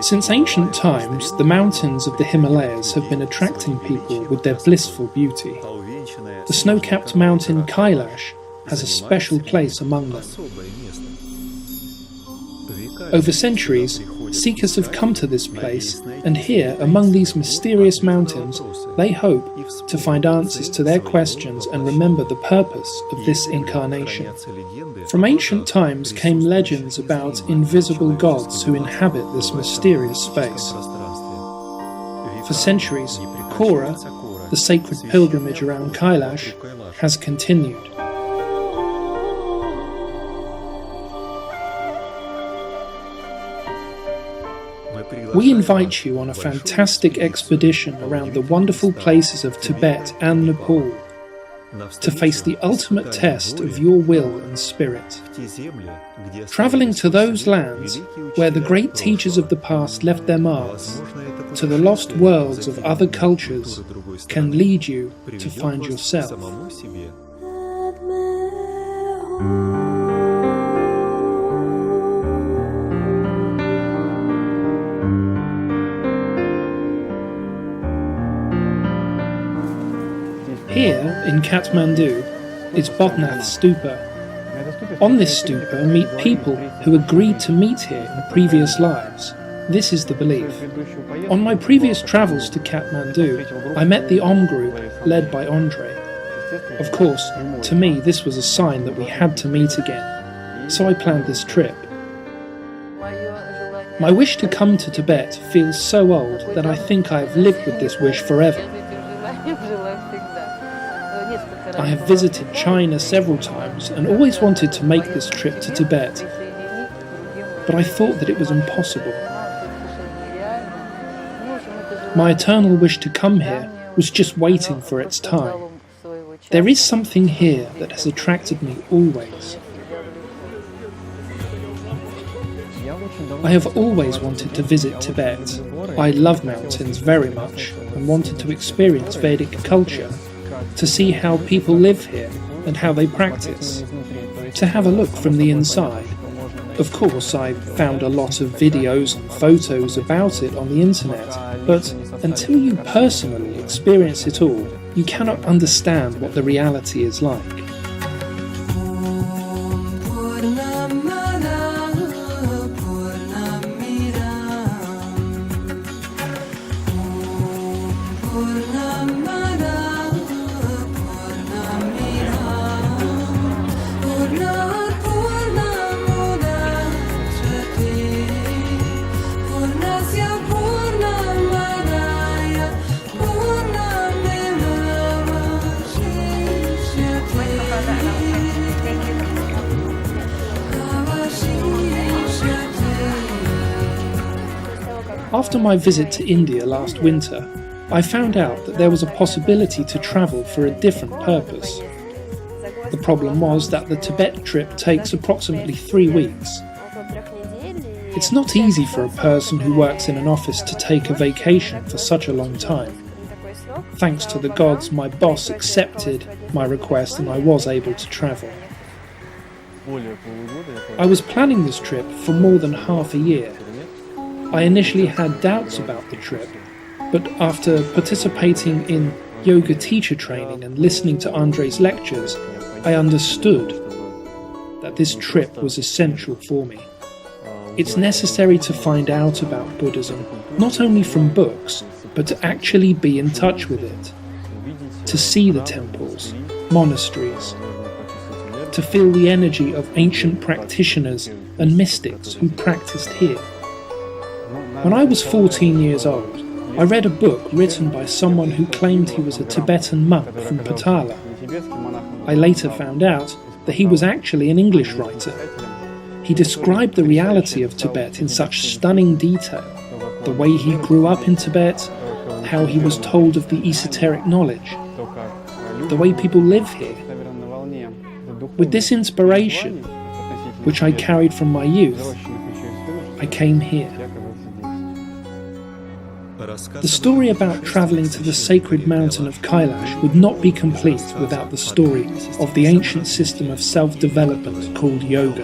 Since ancient times, the mountains of the Himalayas have been attracting people with their blissful beauty. The snow-capped mountain Kailash has a special place among them. Over centuries, seekers have come to this place, and here, among these mysterious mountains, they hope to find answers to their questions and remember the purpose of this incarnation. From ancient times came legends about invisible gods who inhabit this mysterious space. For centuries, Kora, the sacred pilgrimage around Kailash, has continued. We invite you on a fantastic expedition around the wonderful places of Tibet and Nepal to face the ultimate test of your will and spirit. Travelling to those lands where the great teachers of the past left their marks, to the lost worlds of other cultures, can lead you to find yourself. Here, in Kathmandu, is Bodhnath Stupa. On this stupa meet people who agreed to meet here in previous lives. This is the belief. On my previous travels to Kathmandu, I met the Om group, led by Andrey. Of course, to me this was a sign that we had to meet again, so I planned this trip. My wish to come to Tibet feels so old that I think I have lived with this wish forever. I have visited China several times and always wanted to make this trip to Tibet, but I thought that it was impossible. My eternal wish to come here was just waiting for its time. There is something here that has attracted me always. I have always wanted to visit Tibet. I love mountains very much and wanted to experience Vedic culture, to see how people live here and how they practice, to have a look from the inside. Of course, I found a lot of videos and photos about it on the internet, but until you personally experience it all, you cannot understand what the reality is like. After my visit to India last winter, I found out that there was a possibility to travel for a different purpose. The problem was that the Tibet trip takes approximately 3 weeks. It's not easy for a person who works in an office to take a vacation for such a long time. Thanks to the gods, my boss accepted my request and I was able to travel. I was planning this trip for more than half a year. I initially had doubts about the trip, but after participating in yoga teacher training and listening to Andrey's lectures, I understood that this trip was essential for me. It's necessary to find out about Buddhism, not only from books, but to actually be in touch with it, to see the temples, monasteries, to feel the energy of ancient practitioners and mystics who practiced here. When I was 14 years old, I read a book written by someone who claimed he was a Tibetan monk from Patala. I later found out that he was actually an English writer. He described the reality of Tibet in such stunning detail, the way he grew up in Tibet, how he was told of the esoteric knowledge, the way people live here. With this inspiration, which I carried from my youth, I came here. The story about travelling to the sacred mountain of Kailash would not be complete without the story of the ancient system of self-development called yoga.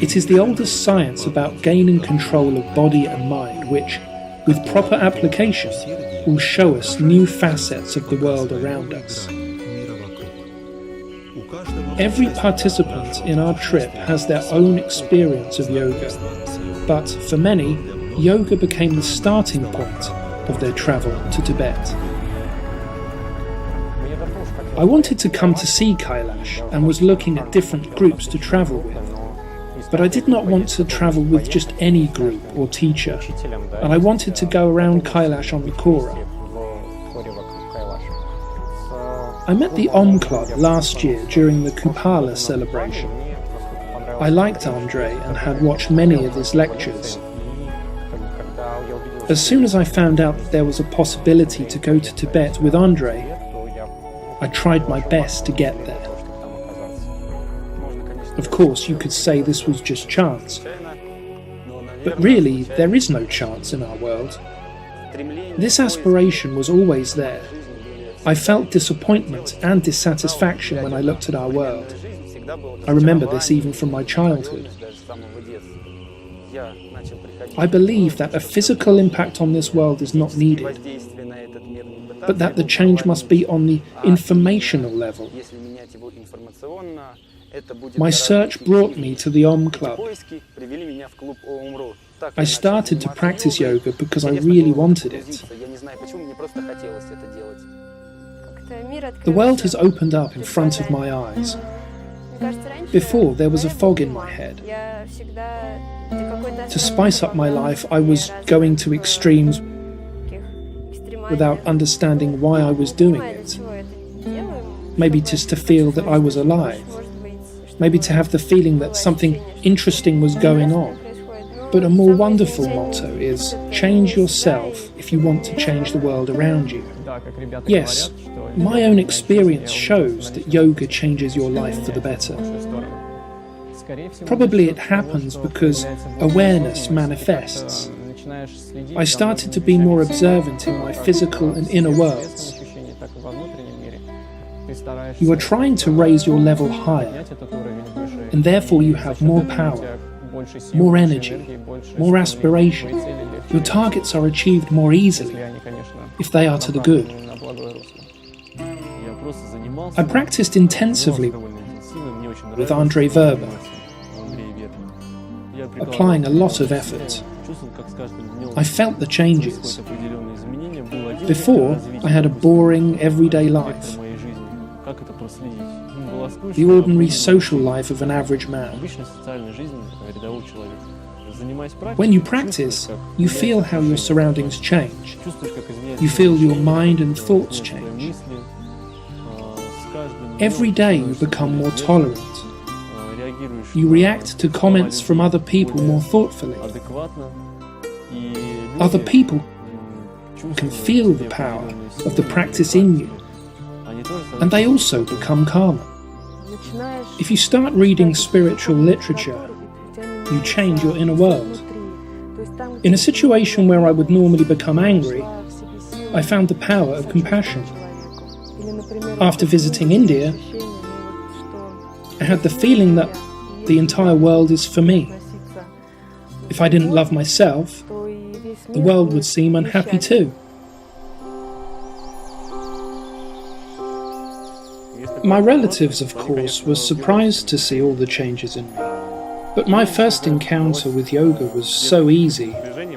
It is the oldest science about gaining control of body and mind which, with proper application, will show us new facets of the world around us. Every participant in our trip has their own experience of yoga, but for many, yoga became the starting point of their travel to Tibet. I wanted to come to see Kailash and was looking at different groups to travel with, but I did not want to travel with just any group or teacher, and I wanted to go around Kailash on the Kora. I met the Club last year during the Kupala celebration. I liked Andrey and had watched many of his lectures. As soon as I found out that there was a possibility to go to Tibet with Andrey, I tried my best to get there. Of course, you could say this was just chance. But really, there is no chance in our world. This aspiration was always there. I felt disappointment and dissatisfaction when I looked at our world. I remember this even from my childhood. I believe that a physical impact on this world is not needed, but that the change must be on the informational level. My search brought me to the Club. I started to practice yoga because I really wanted it. The world has opened up in front of my eyes. Before, there was a fog in my head. To spice up my life, I was going to extremes without understanding why I was doing it. Maybe just to feel that I was alive. Maybe to have the feeling that something interesting was going on. But a more wonderful motto is, change yourself if you want to change the world around you. Yes, my own experience shows that yoga changes your life for the better. Probably it happens because awareness manifests. I started to be more observant in my physical and inner worlds. You are trying to raise your level higher, and therefore you have more power, more energy, more aspiration. Your targets are achieved more easily, if they are to the good. I practiced intensively with Andrey Verba, applying a lot of effort. I felt the changes. Before, I had a boring, everyday life. The ordinary social life of an average man. When you practice, you feel how your surroundings change. You feel your mind and thoughts change. Every day you become more tolerant. You react to comments from other people more thoughtfully. Other people can feel the power of the practice in you, and they also become calmer. If you start reading spiritual literature, you change your inner world. In a situation where I would normally become angry, I found the power of compassion. After visiting India, I had the feeling that the entire world is for me. If I didn't love myself, the world would seem unhappy too. My relatives, of course, were surprised to see all the changes in me. But my first encounter with yoga was so easy,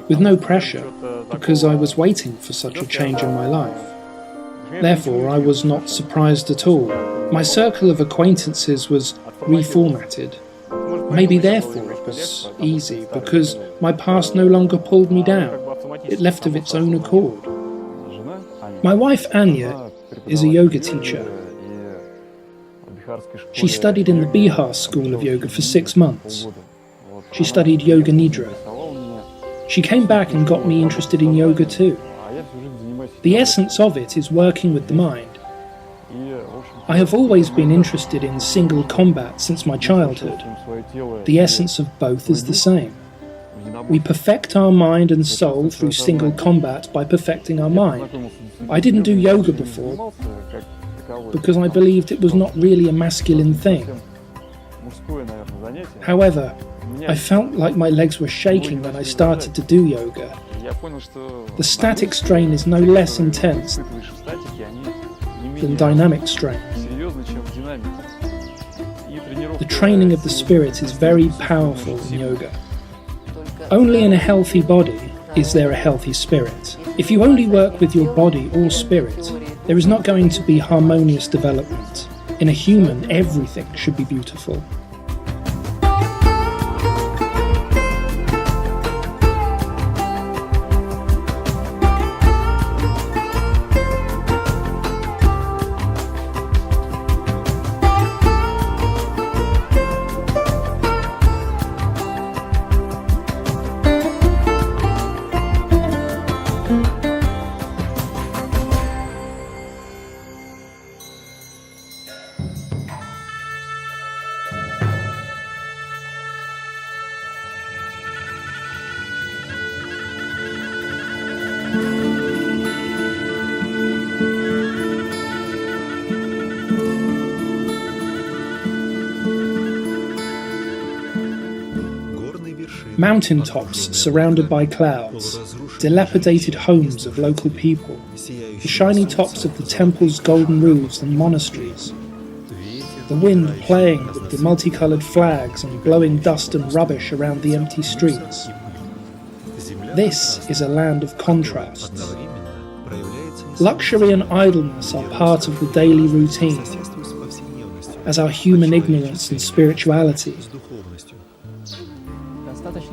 with no pressure, because I was waiting for such a change in my life. Therefore, I was not surprised at all. My circle of acquaintances was reformatted. Maybe therefore it was easy, because my past no longer pulled me down. It left of its own accord. My wife Anya is a yoga teacher. She studied in the Bihar School of Yoga for 6 months. She studied Yoga Nidra. She came back and got me interested in yoga too. The essence of it is working with the mind. I have always been interested in single combat since my childhood. The essence of both is the same. We perfect our mind and soul through single combat by perfecting our mind. I didn't do yoga before because I believed it was not really a masculine thing. However, I felt like my legs were shaking when I started to do yoga. The static strain is no less intense than dynamic strain. The training of the spirit is very powerful in yoga. Only in a healthy body is there a healthy spirit. If you only work with your body or spirit, there is not going to be harmonious development. In a human, everything should be beautiful. Mountaintops surrounded by clouds, dilapidated homes of local people, the shiny tops of the temples' golden roofs and monasteries, the wind playing with the multicoloured flags and blowing dust and rubbish around the empty streets. This is a land of contrasts. Luxury and idleness are part of the daily routine, as are human ignorance and spirituality.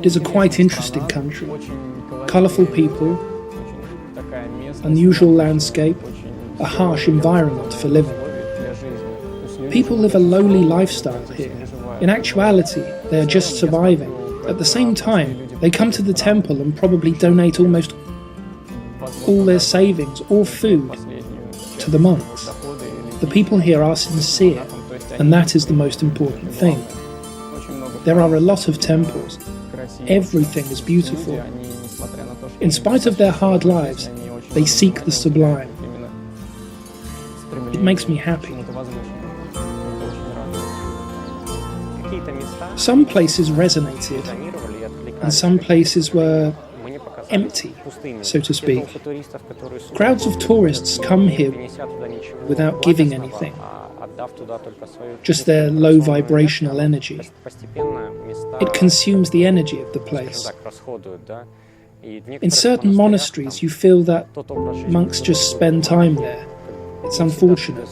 It is a quite interesting country. Colourful people, unusual landscape, a harsh environment for living. People live a lowly lifestyle here. In actuality, they are just surviving. At the same time, they come to the temple and probably donate almost all their savings or food to the monks. The people here are sincere, and that is the most important thing. There are a lot of temples. Everything is beautiful. In spite of their hard lives, they seek the sublime. It makes me happy. Some places resonated, and some places were empty, so to speak. Crowds of tourists come here without giving anything, just their low vibrational energy. It consumes the energy of the place. In certain monasteries you feel that monks just spend time there. It's unfortunate.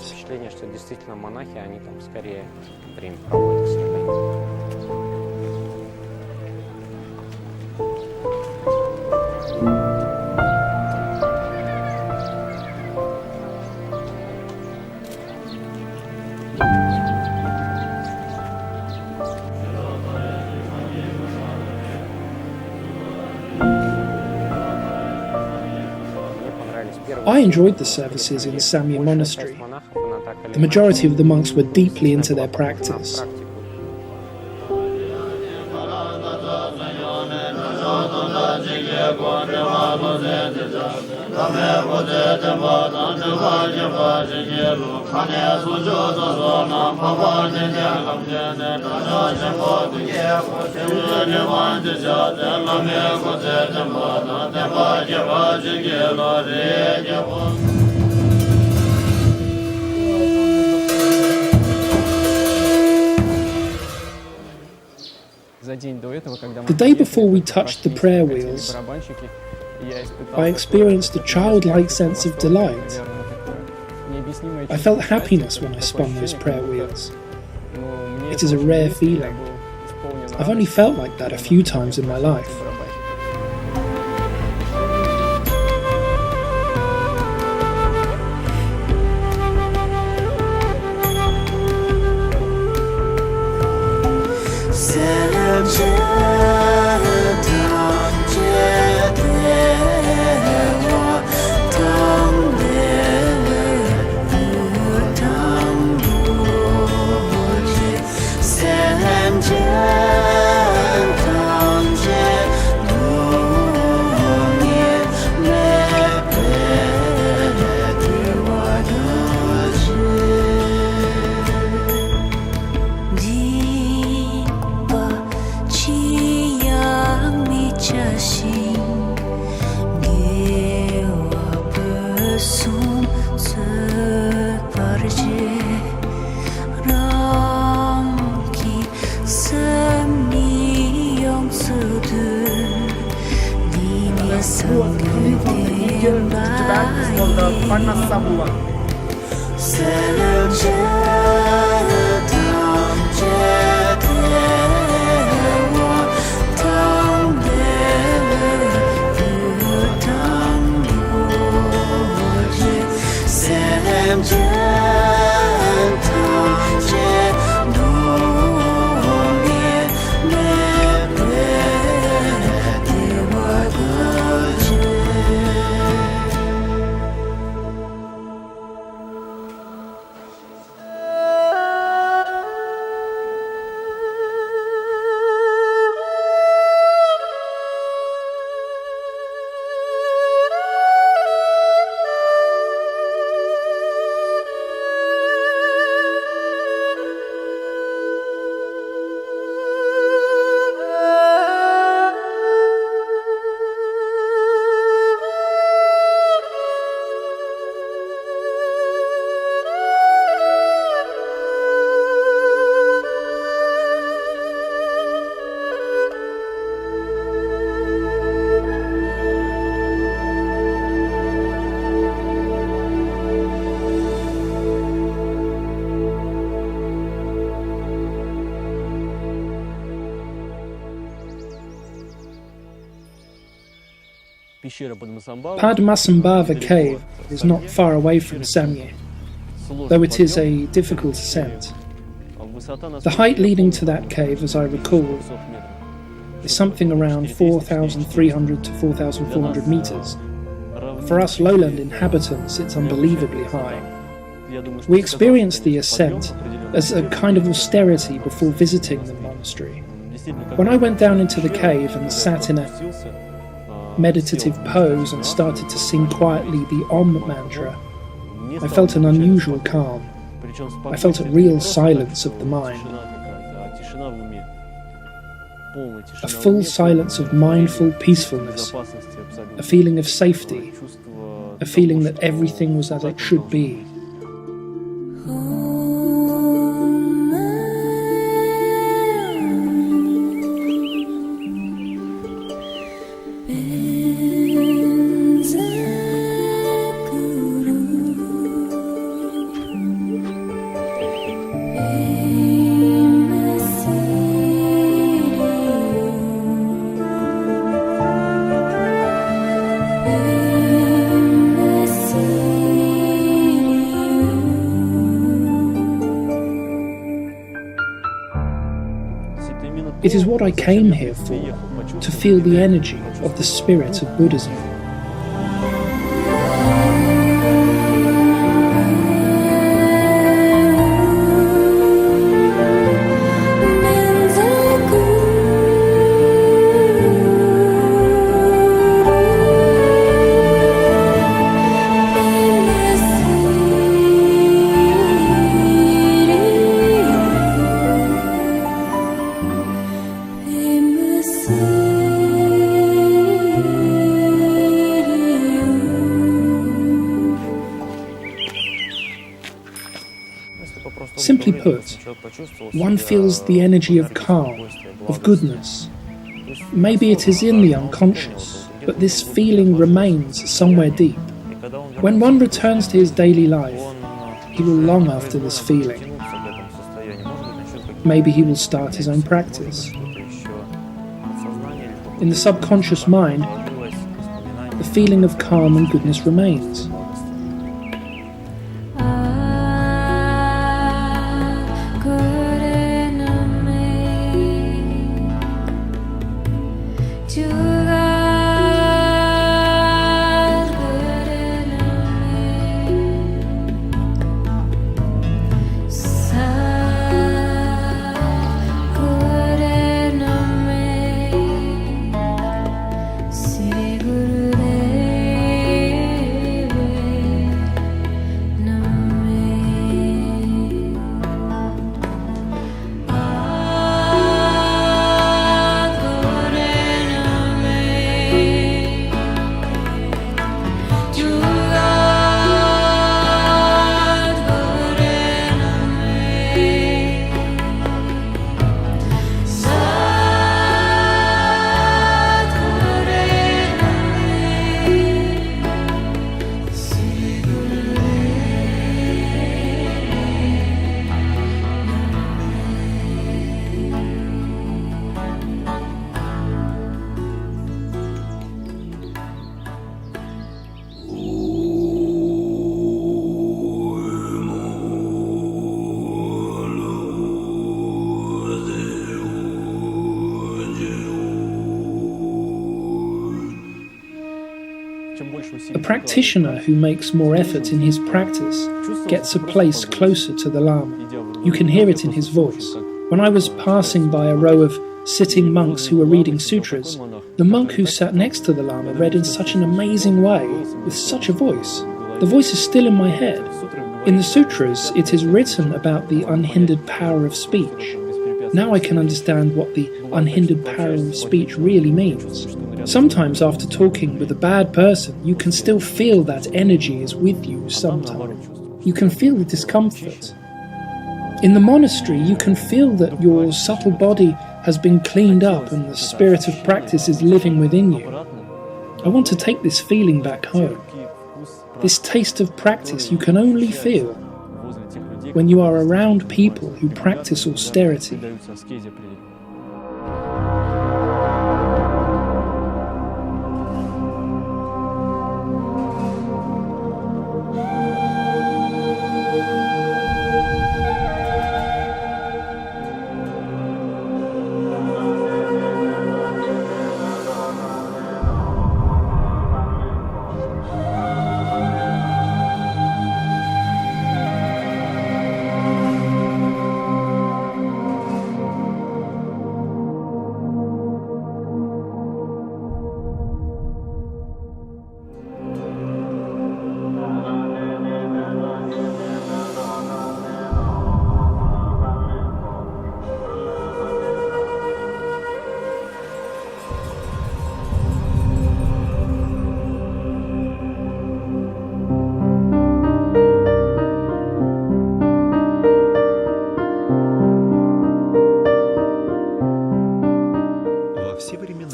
I enjoyed the services in Samye Monastery. The majority of the monks were deeply into their practice. The day before we touched the prayer wheels, I experienced a childlike sense of delight. I felt happiness when I spun those prayer wheels. It is a rare feeling. I've only felt like that a few times in my life. the Panasabua. Padmasambhava cave is not far away from Samye, though it is a difficult ascent. The height leading to that cave, as I recall, is something around 4,300 to 4,400 meters. For us lowland inhabitants, it's unbelievably high. We experienced the ascent as a kind of austerity before visiting the monastery. When I went down into the cave and sat in a meditative pose and started to sing quietly the Om mantra, I felt an unusual calm. I felt a real silence of the mind. A full silence of mindful peacefulness, a feeling of safety, a feeling that everything was as it should be. It is what I came here for, to feel the energy of the spirit of Buddhism. Simply put, one feels the energy of calm, of goodness. Maybe it is in the unconscious, but this feeling remains somewhere deep. When one returns to his daily life, he will long after this feeling. Maybe he will start his own practice. In the subconscious mind, the feeling of calm and goodness remains. A practitioner who makes more effort in his practice gets a place closer to the Lama. You can hear it in his voice. When I was passing by a row of sitting monks who were reading sutras, the monk who sat next to the Lama read in such an amazing way, with such a voice. The voice is still in my head. In the sutras, it is written about the unhindered power of speech. Now I can understand what the unhindered power of speech really means. Sometimes after talking with a bad person, you can still feel that energy is with you sometimes. You can feel the discomfort. In the monastery, you can feel that your subtle body has been cleaned up and the spirit of practice is living within you. I want to take this feeling back home. This taste of practice you can only feel when you are around people who practice austerity.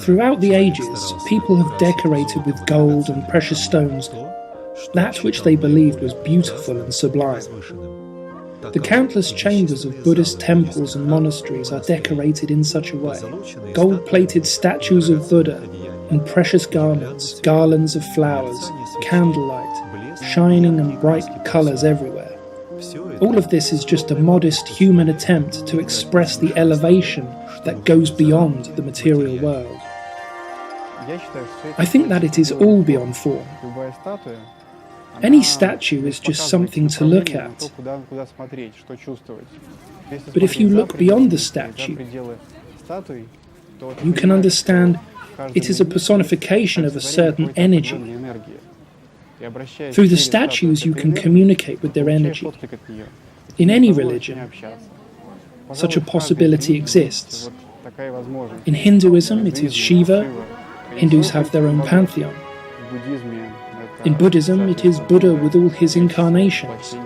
Throughout the ages, people have decorated with gold and precious stones that which they believed was beautiful and sublime. The countless chambers of Buddhist temples and monasteries are decorated in such a way. Gold-plated statues of Buddha in precious garments, garlands of flowers, candlelight, shining and bright colours everywhere. All of this is just a modest human attempt to express the elevation that goes beyond the material world. I think that it is all beyond form. Any statue is just something to look at. But if you look beyond the statue, you can understand it is a personification of a certain energy. Through the statues you can communicate with their energy. In any religion, such a possibility exists. In Hinduism, it is Shiva. Hindus have their own pantheon. In Buddhism, it is Buddha with all his incarnations.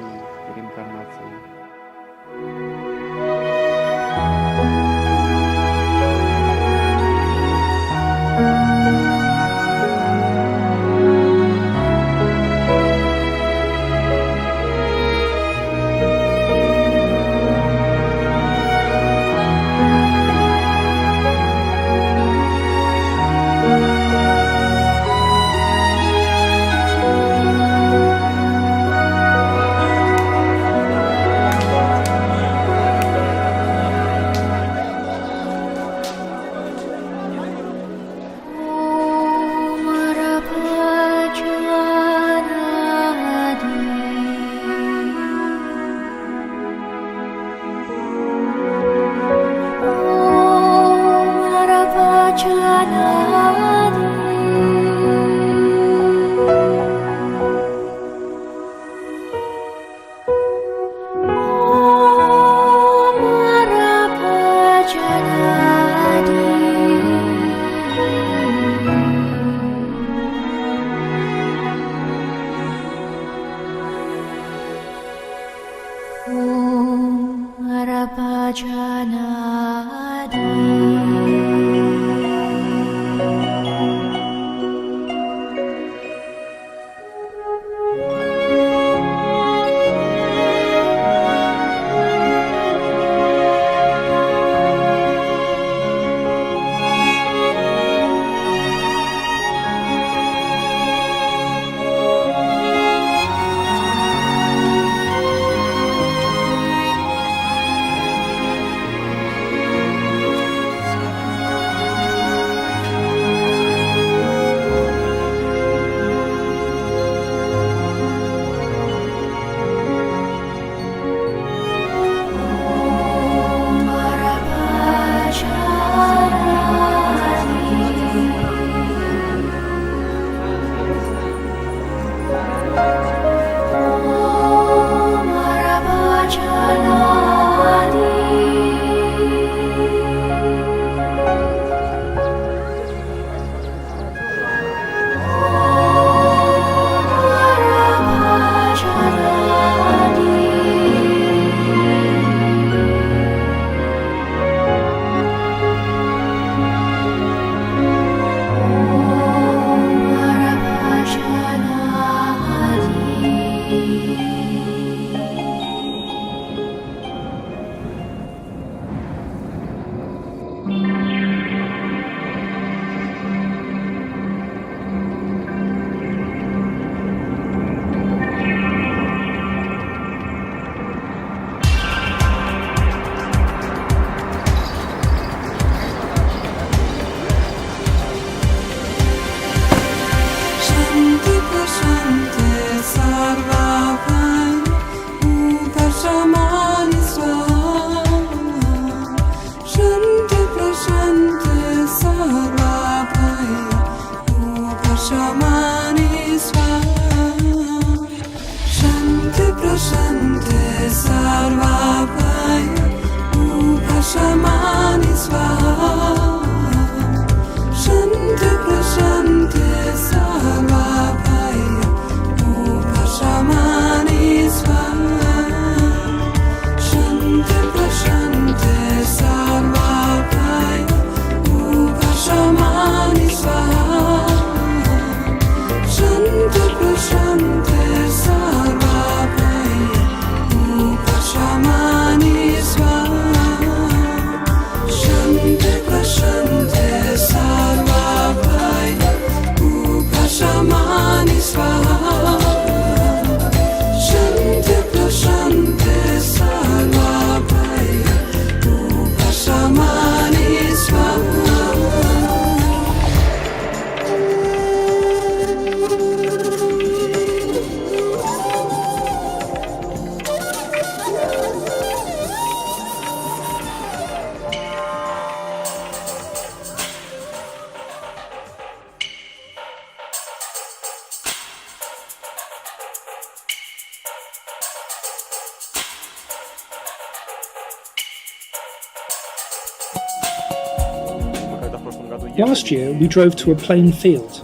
Last year, we drove to a plain field.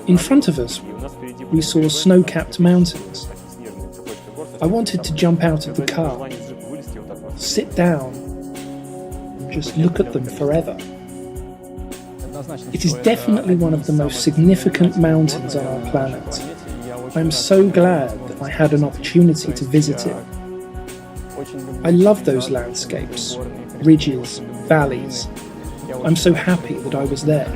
In front of us, we saw snow-capped mountains. I wanted to jump out of the car, sit down, and just look at them forever. It is definitely one of the most significant mountains on our planet. I am so glad that I had an opportunity to visit it. I love those landscapes, ridges, valleys. I'm so happy that I was there.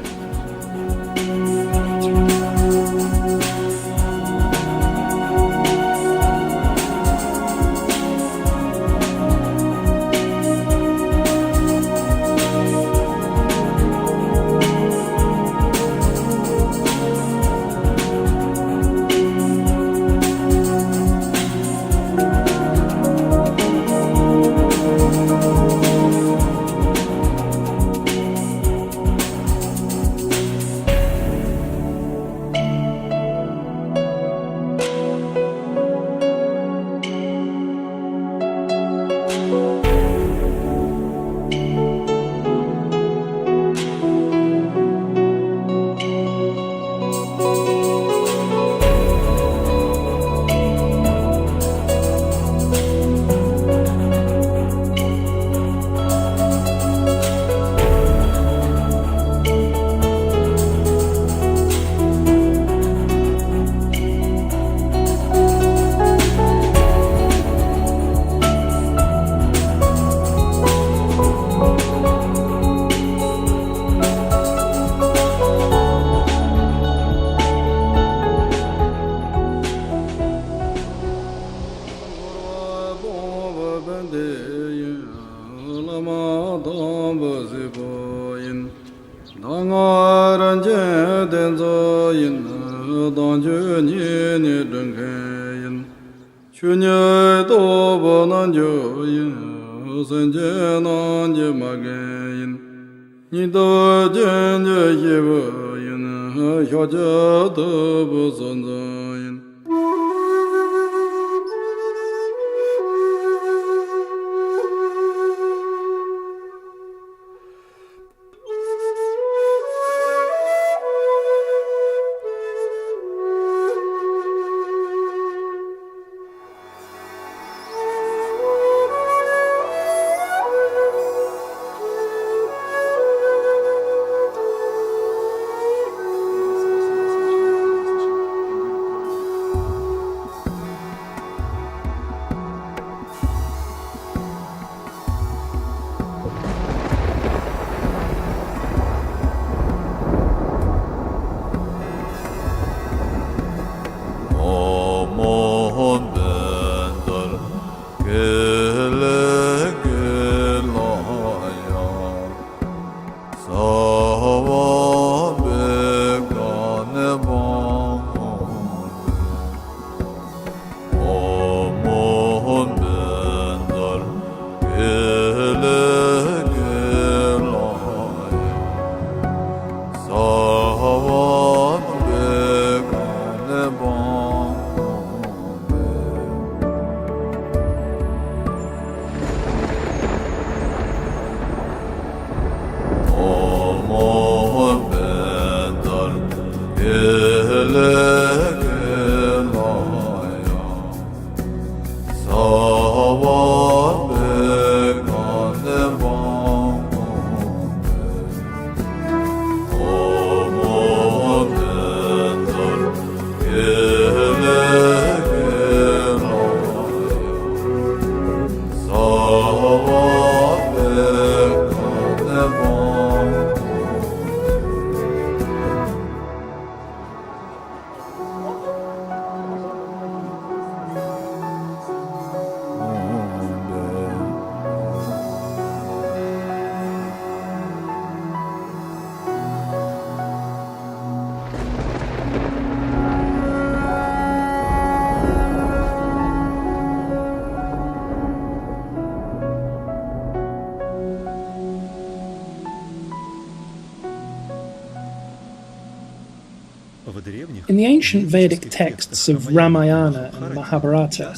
In the ancient Vedic texts of Ramayana and Mahabharata,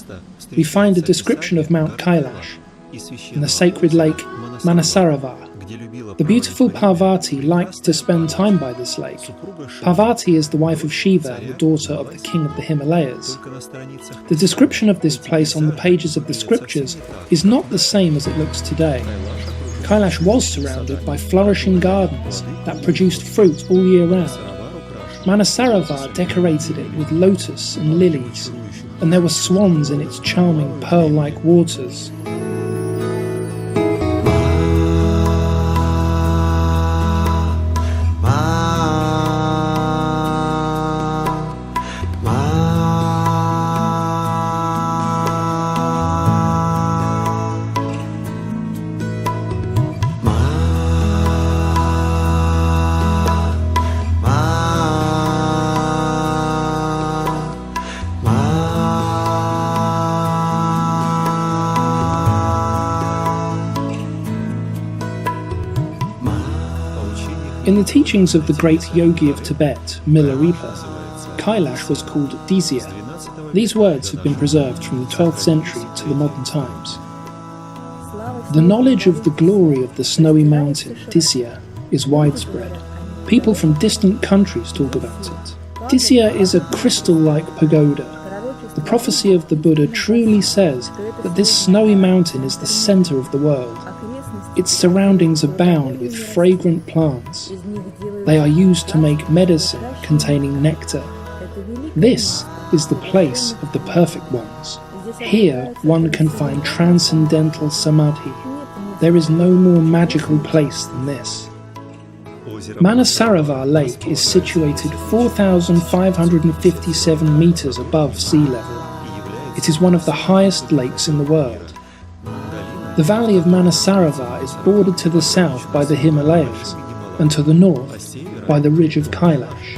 we find a description of Mount Kailash and the sacred lake Manasarovar. The beautiful Parvati liked to spend time by this lake. Parvati is the wife of Shiva and the daughter of the king of the Himalayas. The description of this place on the pages of the scriptures is not the same as it looks today. Kailash was surrounded by flourishing gardens that produced fruit all year round. Manasarovar decorated it with lotus and lilies, and there were swans in its charming pearl-like waters. In the teachings of the great yogi of Tibet, Milarepa, Kailash was called Dizya. These words have been preserved from the 12th century to the modern times. The knowledge of the glory of the snowy mountain, Dizya, is widespread. People from distant countries talk about it. Dizya is a crystal-like pagoda. The prophecy of the Buddha truly says that this snowy mountain is the center of the world. Its surroundings abound with fragrant plants. They are used to make medicine containing nectar. This is the place of the perfect ones. Here one can find transcendental samadhi. There is no more magical place than this. Manasarovar Lake is situated 4,557 meters above sea level. It is one of the highest lakes in the world. The valley of Manasarovar is bordered to the south by the Himalayas and to the north by the ridge of Kailash.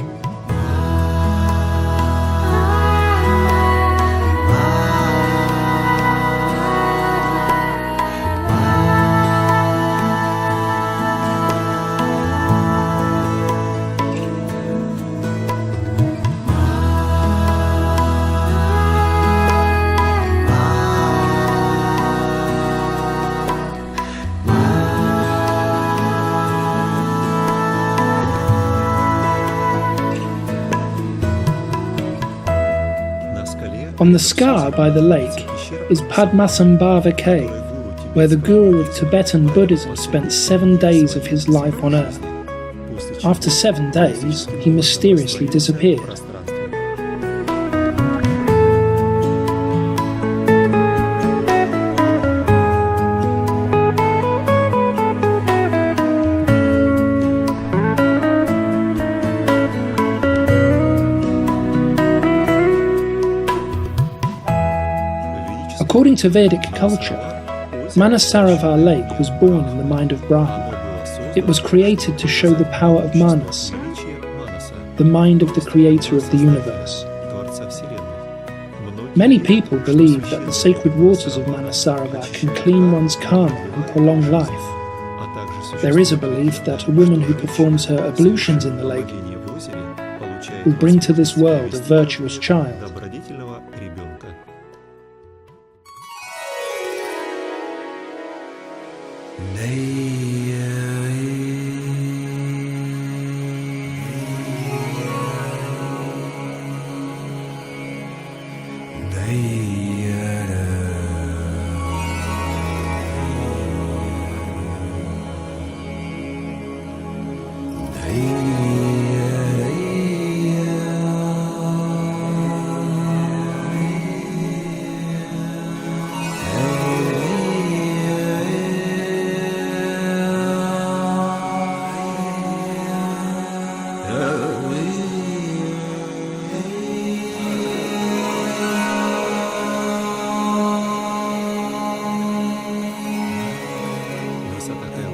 On the scar by the lake is Padmasambhava Cave, where the guru of Tibetan Buddhism spent 7 days of his life on earth. After 7 days, he mysteriously disappeared. According to Vedic culture, Manasarovar Lake was born in the mind of Brahma. It was created to show the power of Manas, the mind of the creator of the universe. Many people believe that the sacred waters of Manasarovar can clean one's karma and prolong life. There is a belief that a woman who performs her ablutions in the lake will bring to this world a virtuous child.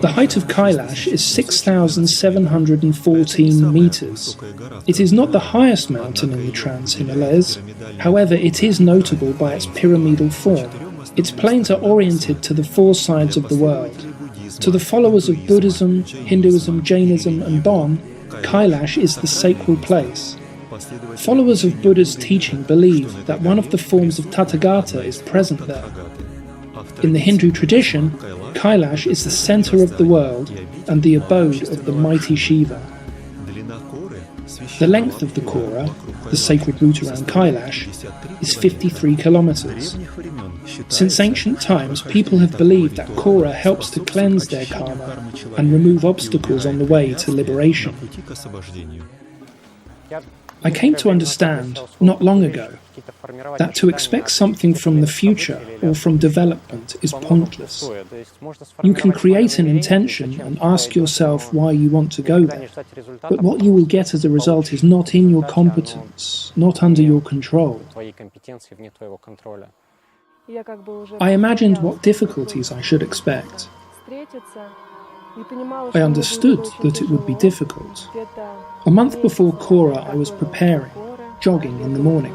The height of Kailash is 6,714 meters. It is not the highest mountain in the Trans-Himalayas, however it is notable by its pyramidal form. Its plains are oriented to the four sides of the world. To the followers of Buddhism, Hinduism, Jainism and Bon, Kailash is the sacred place. Followers of Buddha's teaching believe that one of the forms of Tathagata is present there. In the Hindu tradition, Kailash is the center of the world and the abode of the mighty Shiva. The length of the Kora, the sacred route around Kailash, is 53 kilometers. Since ancient times, people have believed that Kora helps to cleanse their karma and remove obstacles on the way to liberation. I came to understand, not long ago, that to expect something from the future or from development is pointless. You can create an intention and ask yourself why you want to go there, but what you will get as a result is not in your competence, not under your control. I imagined what difficulties I should expect. I understood that it would be difficult. A month before Kora, I was preparing, jogging in the morning.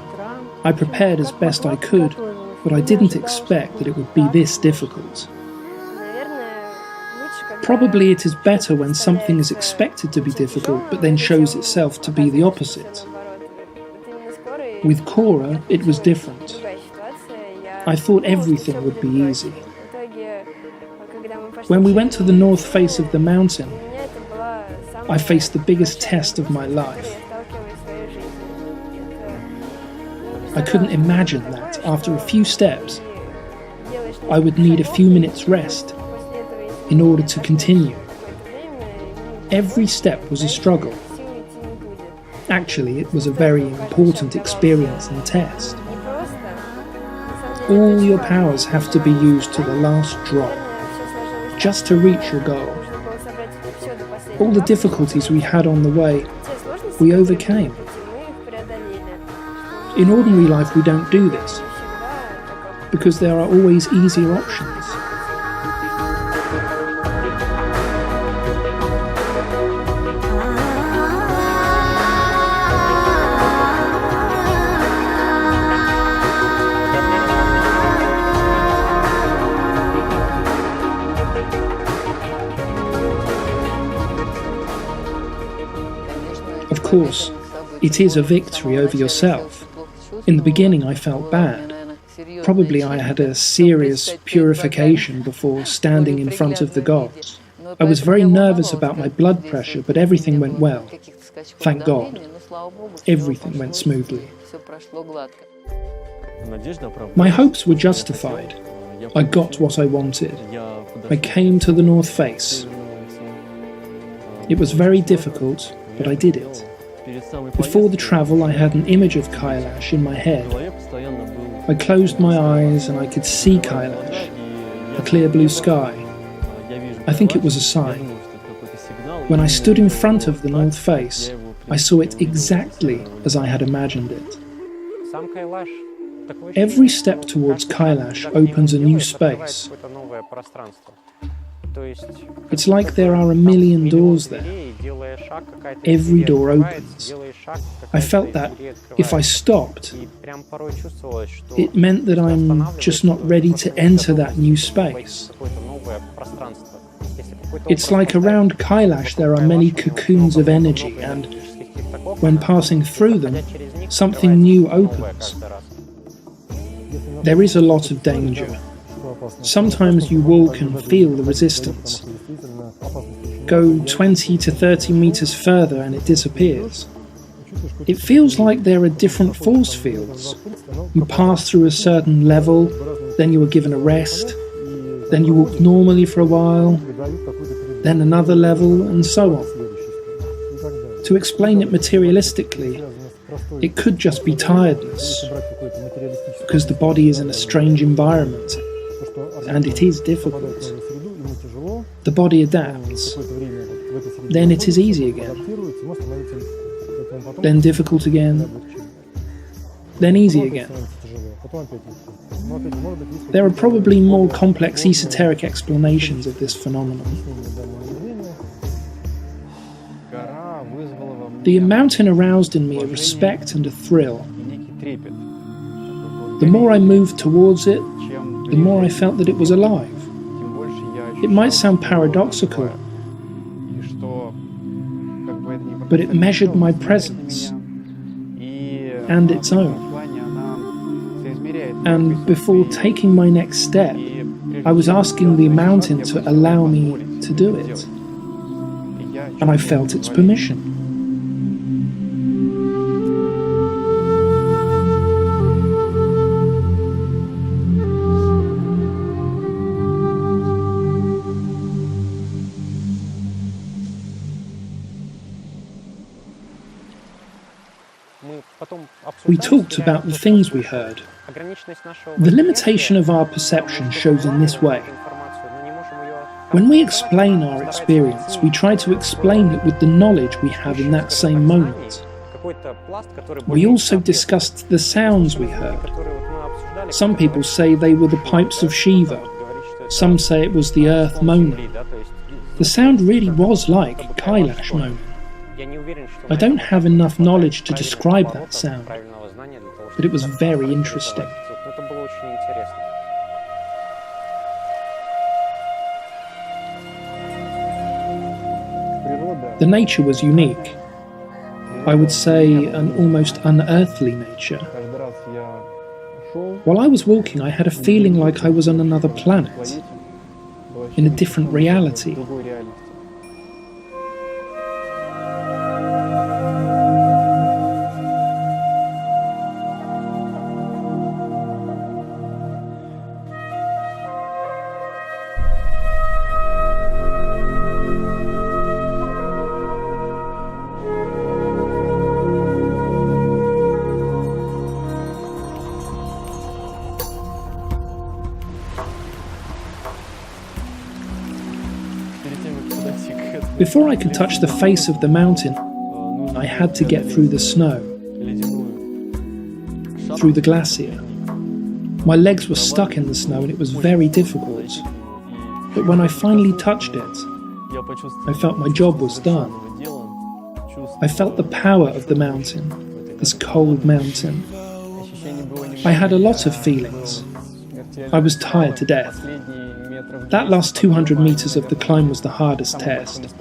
I prepared as best I could, but I didn't expect that it would be this difficult. Probably it is better when something is expected to be difficult, but then shows itself to be the opposite. With Kora, it was different. I thought everything would be easy. When we went to the north face of the mountain, I faced the biggest test of my life. I couldn't imagine that after a few steps, I would need a few minutes rest in order to continue. Every step was a struggle. Actually, it was a very important experience and test. All your powers have to be used to the last drop, just to reach your goal. All the difficulties we had on the way, we overcame. In ordinary life we don't do this, because there are always easier options. Of course, it is a victory over yourself. In the beginning I felt bad. Probably I had a serious purification before standing in front of the gods. I was very nervous about my blood pressure, but everything went well. Thank God. Everything went smoothly. My hopes were justified. I got what I wanted. I came to the North Face. It was very difficult, but I did it. Before the travel, I had an image of Kailash in my head. I closed my eyes and I could see Kailash, a clear blue sky. I think it was a sign. When I stood in front of the North Face, I saw it exactly as I had imagined it. Every step towards Kailash opens a new space. It's like there are a million doors there. Every door opens. I felt that if I stopped, it meant that I'm just not ready to enter that new space. It's like around Kailash there are many cocoons of energy, and when passing through them, something new opens. There is a lot of danger. Sometimes you walk and feel the resistance. Go 20 to 30 meters further and it disappears. It feels like there are different force fields. You pass through a certain level, then you are given a rest, then you walk normally for a while, then another level, and so on. To explain it materialistically, it could just be tiredness, because the body is in a strange environment, and it is difficult. The body adapts. Then it is easy again. Then difficult again. Then easy again. There are probably more complex esoteric explanations of this phenomenon. The mountain aroused in me a respect and a thrill. The more I moved towards it, the more I felt that it was alive. It might sound paradoxical, but it measured my presence and its own. And before taking my next step, I was asking the mountain to allow me to do it. And I felt its permission. We talked about the things we heard. The limitation of our perception shows in this way. When we explain our experience, we try to explain it with the knowledge we have in that same moment. We also discussed the sounds we heard. Some people say they were the pipes of Shiva. Some say it was the earth moaning. The sound really was like Kailash moaning. I don't have enough knowledge to describe that sound, but it was very interesting. The nature was unique. I would say an almost unearthly nature. While I was walking, I had a feeling like I was on another planet, in a different reality. Before I could touch the face of the mountain, I had to get through the snow, through the glacier. My legs were stuck in the snow and it was very difficult. But when I finally touched it, I felt my job was done. I felt the power of the mountain, this cold mountain. I had a lot of feelings. I was tired to death. That last 200 meters of the climb was the hardest test.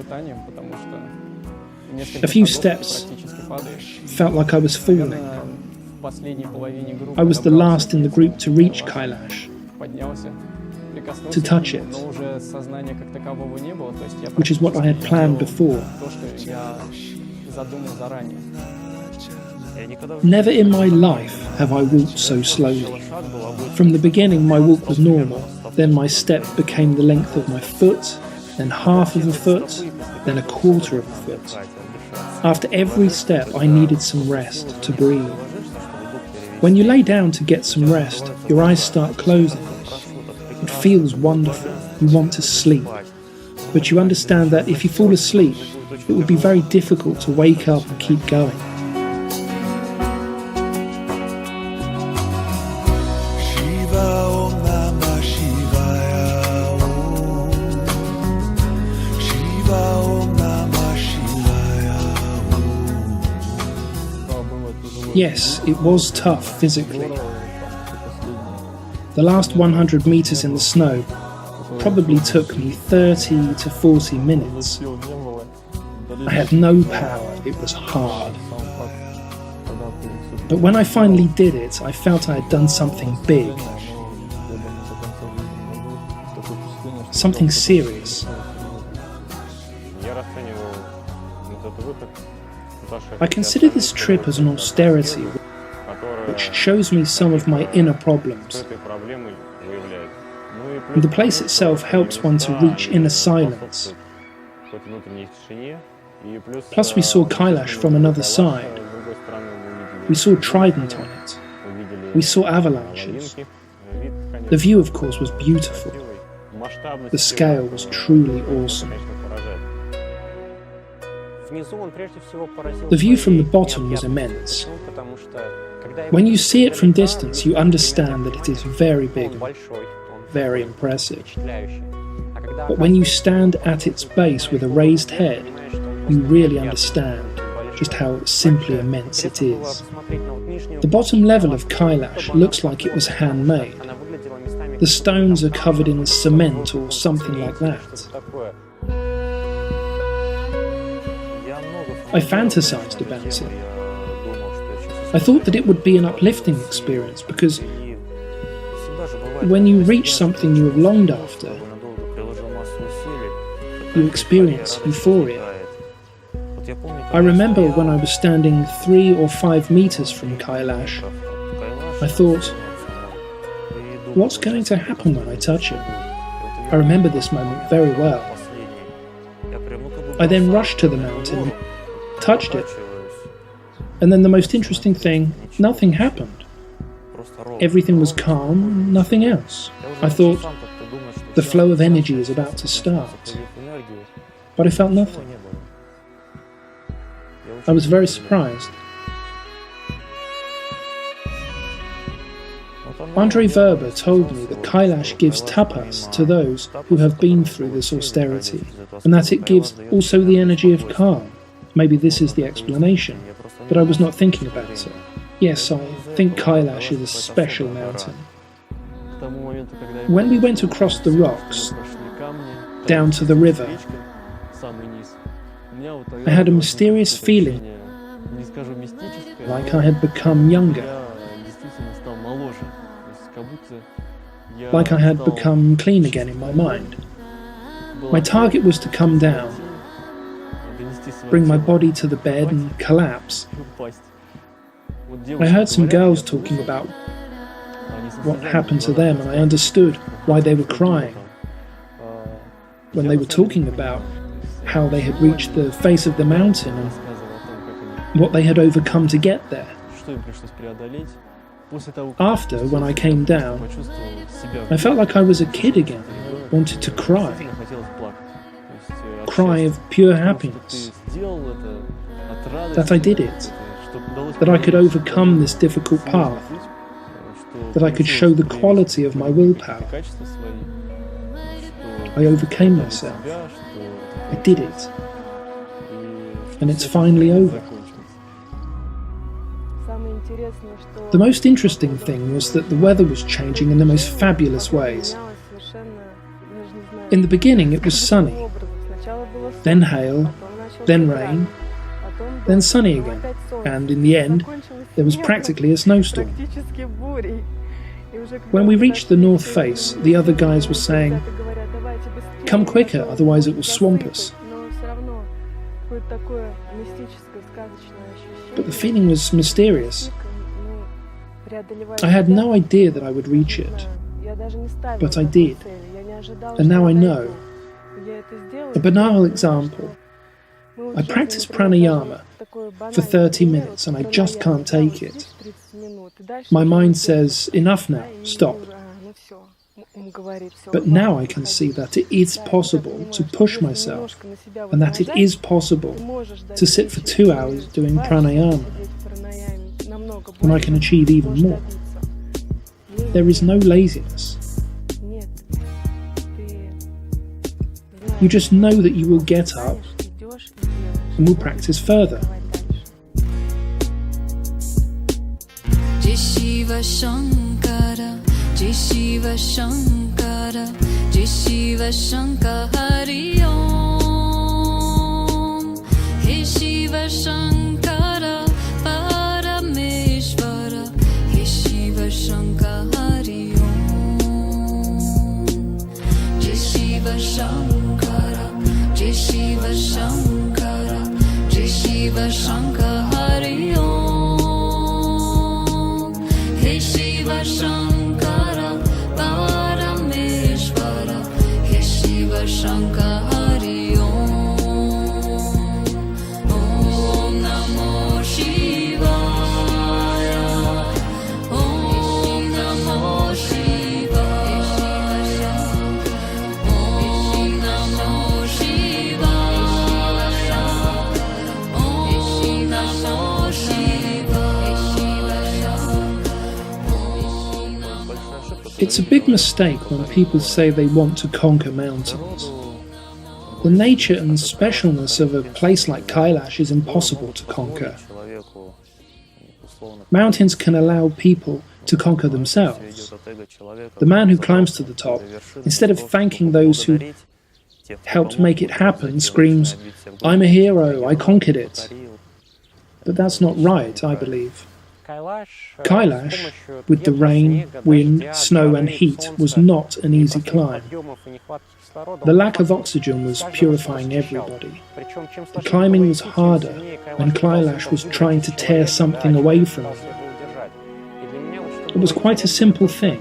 A few steps felt like I was falling. I was the last in the group to reach Kailash, to touch it, which is what I had planned before. Never in my life have I walked so slowly. From the beginning, my walk was normal. Then my step became the length of my foot, then half of a foot, then a quarter of a foot. After every step, I needed some rest to breathe. When you lay down to get some rest, your eyes start closing. It feels wonderful. You want to sleep. But you understand that if you fall asleep, it would be very difficult to wake up and keep going. Yes, it was tough physically. The last 100 meters in the snow, probably took me 30 to 40 minutes. I had no power, it was hard. But when I finally did it, I felt I had done something big. Something serious. I consider this trip as an austerity which shows me some of my inner problems. And the place itself helps one to reach inner silence. Plus we saw Kailash from another side. We saw Trident on it. We saw avalanches. The view, of course, was beautiful. The scale was truly awesome. The view from the bottom was immense. When you see it from distance, you understand that it is very big and very impressive. But when you stand at its base with a raised head, you really understand just how simply immense it is. The bottom level of Kailash looks like it was handmade. The stones are covered in cement or something like that. I fantasized about it. I thought that it would be an uplifting experience because when you reach something you have longed after, you experience euphoria. I remember when I was standing 3 or 5 meters from Kailash, I thought, what's going to happen when I touch it? I remember this moment very well. I then rushed to the mountain, touched it, and then the most interesting thing, nothing happened. Everything was calm, nothing else. I thought, the flow of energy is about to start. But I felt nothing. I was very surprised. Andrey Verba told me that Kailash gives tapas to those who have been through this austerity, and that it gives also the energy of calm. Maybe this is the explanation, but I was not thinking about it. Yes, I think Kailash is a special mountain. When we went across the rocks, down to the river, I had a mysterious feeling, like I had become younger, like I had become clean again in my mind. My target was to come down, bring my body to the bed and collapse. I heard some girls talking about what happened to them, and I understood why they were crying. When they were talking about how they had reached the face of the mountain and what they had overcome to get there. After, when I came down, I felt like I was a kid again. I wanted to cry. Cry of pure happiness. That I did it. That I could overcome this difficult path. That I could show the quality of my willpower. I overcame myself. I did it. And it's finally over. The most interesting thing was that the weather was changing in the most fabulous ways. In the beginning it was sunny, then hail, then rain, then sunny again, and in the end there was practically a snowstorm. When we reached the north face, the other guys were saying, "Come quicker, otherwise it will swamp us." But the feeling was mysterious. I had no idea that I would reach it, but I did, and now I know. A banal example. I practiced pranayama for 30 minutes and I just can't take it. My mind says, enough now, stop. But now I can see that it is possible to push myself, and that it is possible to sit for 2 hours doing pranayama, and I can achieve even more. There is no laziness. You just know that you will get up and will practice further. Jai Shiva Shankara, Jai Shiva Shankara, Shiva Shankara Hari Om. Hey Shiva Shankara Parameshvara. Hey Shiva Shankara Hari Om. Jai Shiva Shankara, Jai Shiva Shankara, Jai Shiva Shankara Hari Om. Hey Shiva Shankara Parameshvara. Hey Shiva Shankara Hari Om. Om Namo Shivaya. Om Namo Shivaya. Om Namo Shivaya. Om Namo Shivaya. It's a big mistake when people say they want to conquer mountains. The nature and specialness of a place like Kailash is impossible to conquer. Mountains can allow people to conquer themselves. The man who climbs to the top, instead of thanking those who helped make it happen, screams, "I'm a hero, I conquered it." But that's not right, I believe. Kailash, with the rain, wind, snow and heat, was not an easy climb. The lack of oxygen was purifying everybody. The climbing was harder when Kailash was trying to tear something away from him. It was quite a simple thing.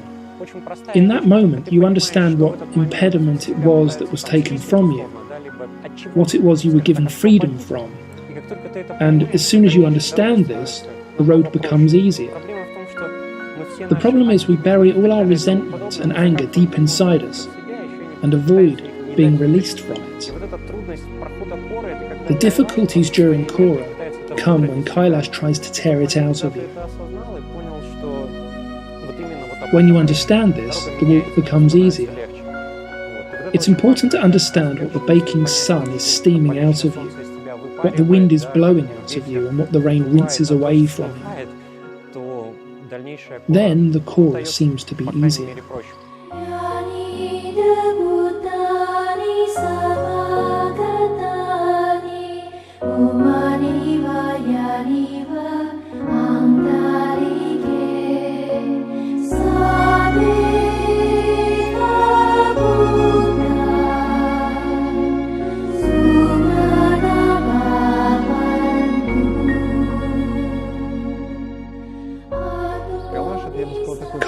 In that moment, you understand what impediment it was that was taken from you, what it was you were given freedom from. And as soon as you understand this, the road becomes easier. The problem is we bury all our resentment and anger deep inside us and avoid being released from it. The difficulties during Kora come when Kailash tries to tear it out of you. When you understand this, the walk becomes easier. It's important to understand what the baking sun is steaming out of you, what the wind is blowing out of you, and what the rain rinses away from you. Then the Kora seems to be easier.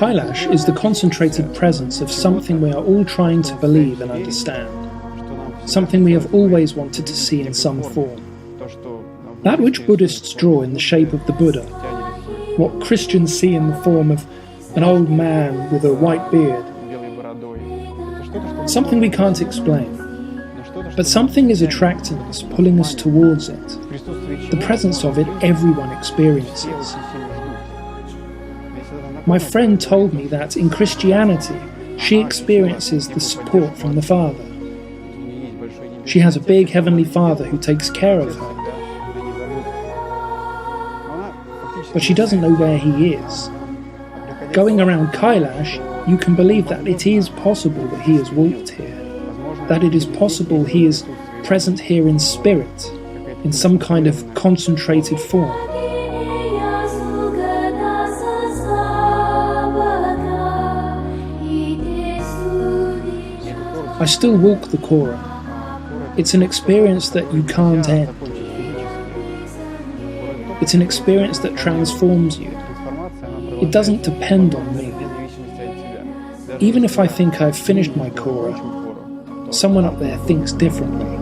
Kailash is the concentrated presence of something we are all trying to believe and understand, something we have always wanted to see in some form. That which Buddhists draw in the shape of the Buddha, what Christians see in the form of an old man with a white beard, something we can't explain, but something is attracting us, pulling us towards it. The presence of it everyone experiences. My friend told me that in Christianity, she experiences the support from the Father. She has a big Heavenly Father who takes care of her. But she doesn't know where He is. Going around Kailash, you can believe that it is possible that He has walked here, that it is possible He is present here in spirit, in some kind of concentrated form. I still walk the Kora. It's an experience that you can't end. It's an experience that transforms you. It doesn't depend on me. Even if I think I've finished my Kora, someone up there thinks differently.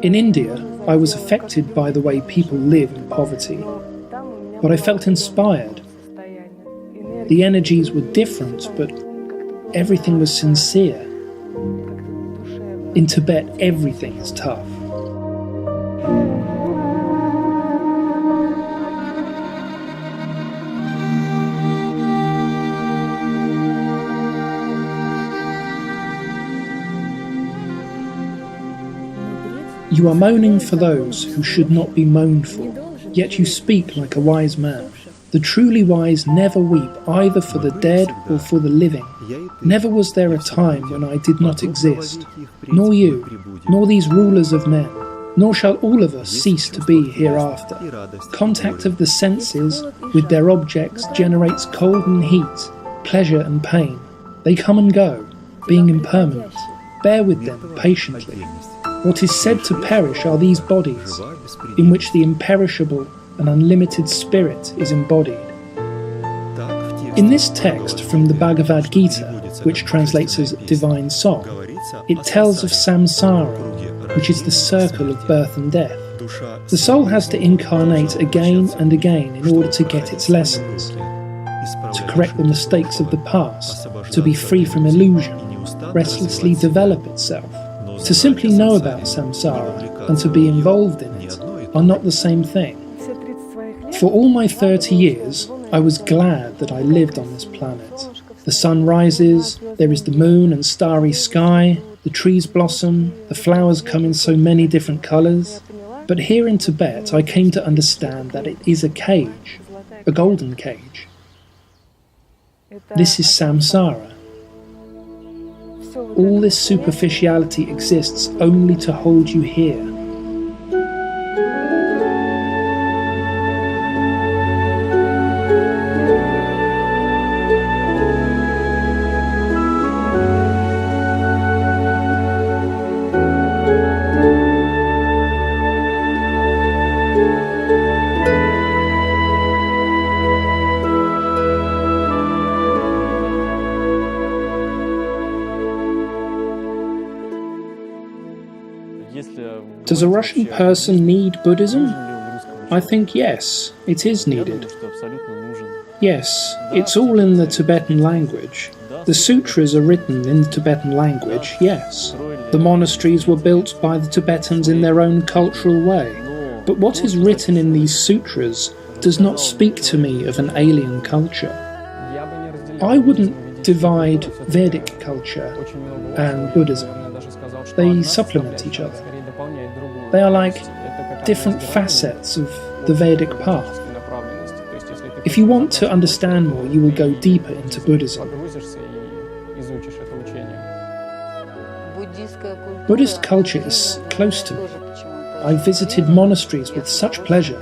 In India, I was affected by the way people live in poverty, but I felt inspired. The energies were different, but everything was sincere. In Tibet, everything is tough. You are moaning for those who should not be moaned for, yet you speak like a wise man. The truly wise never weep either for the dead or for the living. Never was there a time when I did not exist, nor you, nor these rulers of men, nor shall all of us cease to be hereafter. Contact of the senses with their objects generates cold and heat, pleasure and pain. They come and go, being impermanent. Bear with them patiently. What is said to perish are these bodies, in which the imperishable and unlimited spirit is embodied. In this text from the Bhagavad Gita, which translates as divine song, it tells of samsara, which is the circle of birth and death. The soul has to incarnate again and again in order to get its lessons, to correct the mistakes of the past, to be free from illusion, restlessly develop itself. To simply know about samsara and to be involved in it are not the same thing. For all my 30 years, I was glad that I lived on this planet. The sun rises, there is the moon and starry sky, the trees blossom, the flowers come in so many different colours. But here in Tibet, I came to understand that it is a cage, a golden cage. This is samsara. All this superficiality exists only to hold you here. Does a Russian person need Buddhism? I think yes, it is needed. Yes, it's all in the Tibetan language. The sutras are written in the Tibetan language, yes. The monasteries were built by the Tibetans in their own cultural way. But what is written in these sutras does not speak to me of an alien culture. I wouldn't divide Vedic culture and Buddhism. They supplement each other. They are like different facets of the Vedic path. If you want to understand more, you will go deeper into Buddhism. Buddhist culture is close to me. I visited monasteries with such pleasure.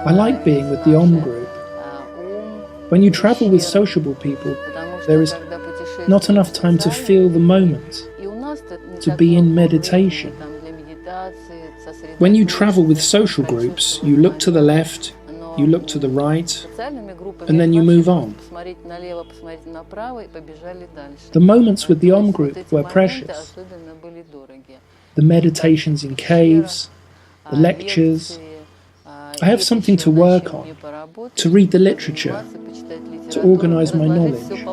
I like being with the Om group. When you travel with sociable people, there is not enough time to feel the moment, to be in meditation. When you travel with social groups, you look to the left, you look to the right, and then you move on. The moments with the Om group were precious. The meditations in caves, the lectures. I have something to work on, to read the literature, to organize my knowledge.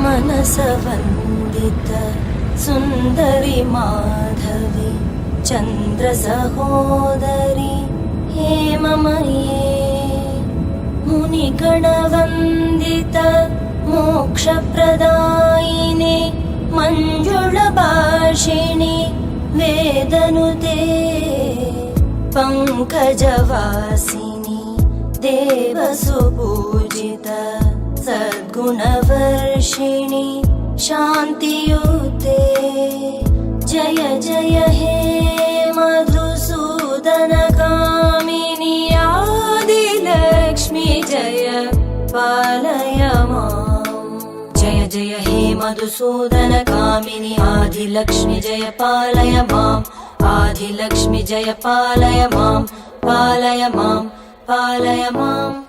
मनसवन्दित सुन्दरि माधवी चन्द्र सहोदरी हेममये मुनिगणवन्दित मोक्षप्रदायिने मञ्जुळभाषिणि वेदनुते पङ्कजवासिनि देवसुपूजित सद्गुणवर्षिणि शान्तियुते जय जय हे मधुसूदनकामिनि आदिलक्ष्मि जय पालय माम् जय जय हे मधुसूदनकामिनि आदिलक्ष्मि जय पालय माम् आदिलक्ष्मी जय पालय मां पालय मां पालय मां.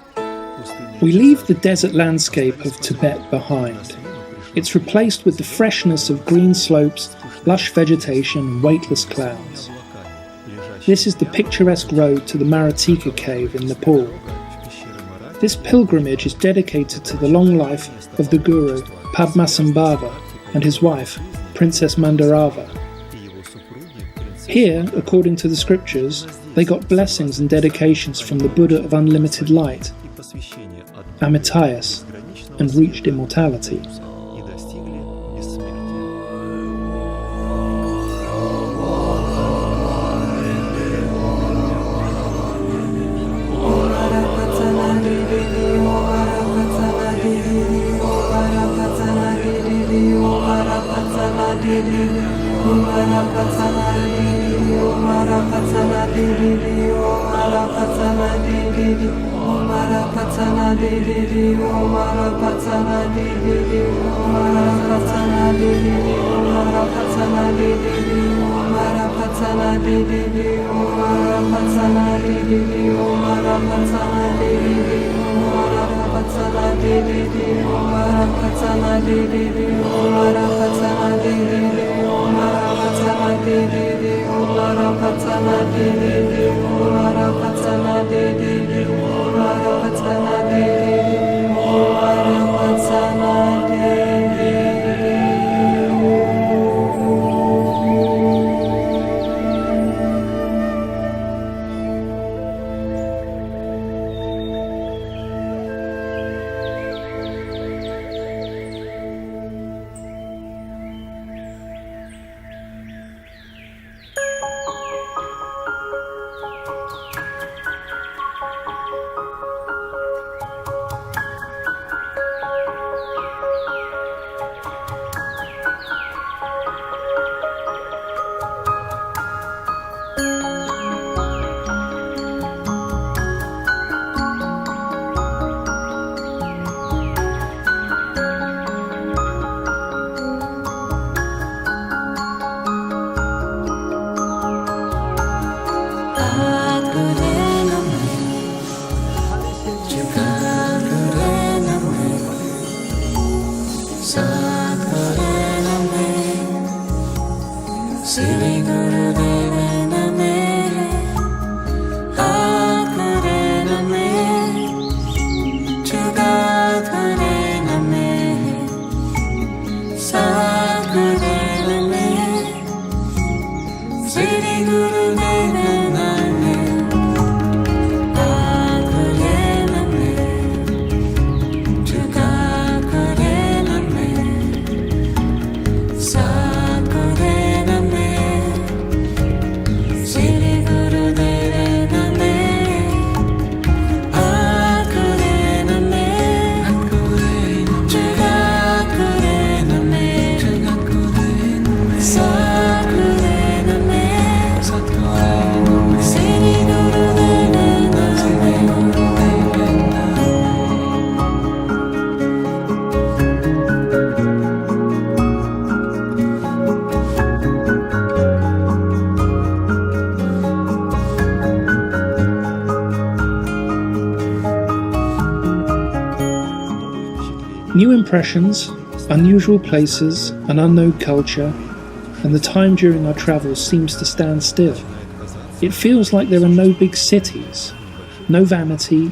We leave the desert landscape of Tibet behind. It's replaced with the freshness of green slopes, lush vegetation and weightless clouds. This is the picturesque road to the Maratika cave in Nepal. This pilgrimage is dedicated to the long life of the guru Padmasambhava and his wife, Princess Mandarava. Here, according to the scriptures, they got blessings and dedications from the Buddha of unlimited light, Amitayus, and reached immortality. New impressions, unusual places, an unknown culture, and the time during our travels seems to stand still. It feels like there are no big cities, no vanity,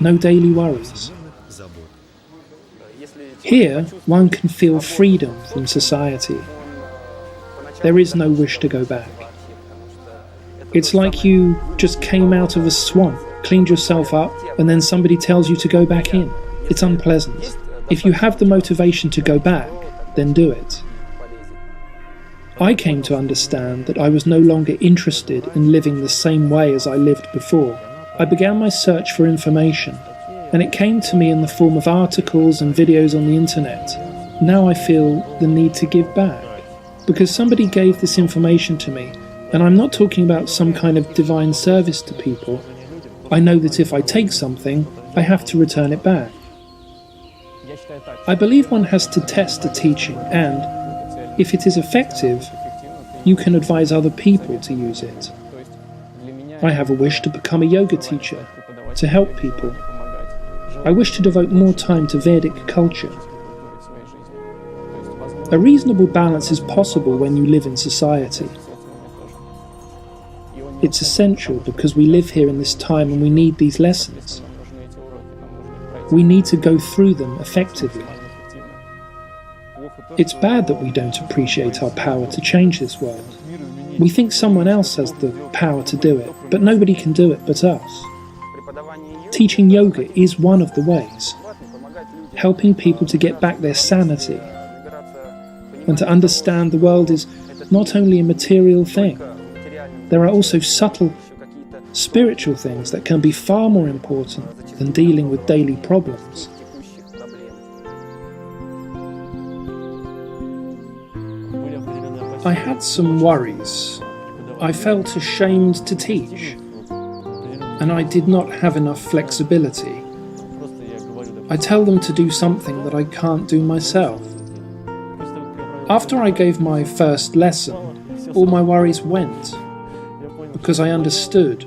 no daily worries. Here, one can feel freedom from society. There is no wish to go back. It's like you just came out of a swamp, cleaned yourself up, and then somebody tells you to go back in. It's unpleasant. If you have the motivation to go back, then do it. I came to understand that I was no longer interested in living the same way as I lived before. I began my search for information, and it came to me in the form of articles and videos on the internet. Now I feel the need to give back, because somebody gave this information to me, and I'm not talking about some kind of divine service to people. I know that if I take something, I have to return it back. I believe one has to test a teaching and, if it is effective, you can advise other people to use it. I have a wish to become a yoga teacher, to help people. I wish to devote more time to Vedic culture. A reasonable balance is possible when you live in society. It's essential because we live here in this time and we need these lessons. We need to go through them effectively. It's bad that we don't appreciate our power to change this world. We think someone else has the power to do it, but nobody can do it but us. Teaching yoga is one of the ways, helping people to get back their sanity and to understand the world is not only a material thing. There are also subtle, spiritual things that can be far more important than dealing with daily problems. I had some worries. I felt ashamed to teach, and I did not have enough flexibility. I tell them to do something that I can't do myself. After I gave my first lesson, all my worries went, because I understood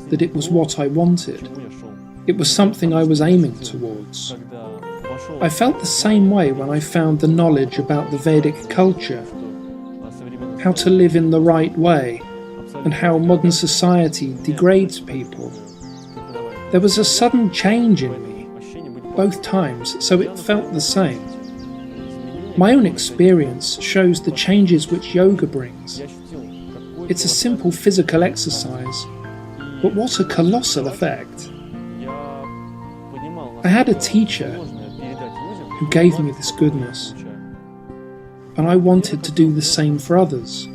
that it was what I wanted. It was something I was aiming towards. I felt the same way when I found the knowledge about the Vedic culture, how to live in the right way, and how modern society degrades people. There was a sudden change in me, both times, so it felt the same. My own experience shows the changes which yoga brings. It's a simple physical exercise, but what a colossal effect. I had a teacher who gave me this goodness, and I wanted to do the same for others.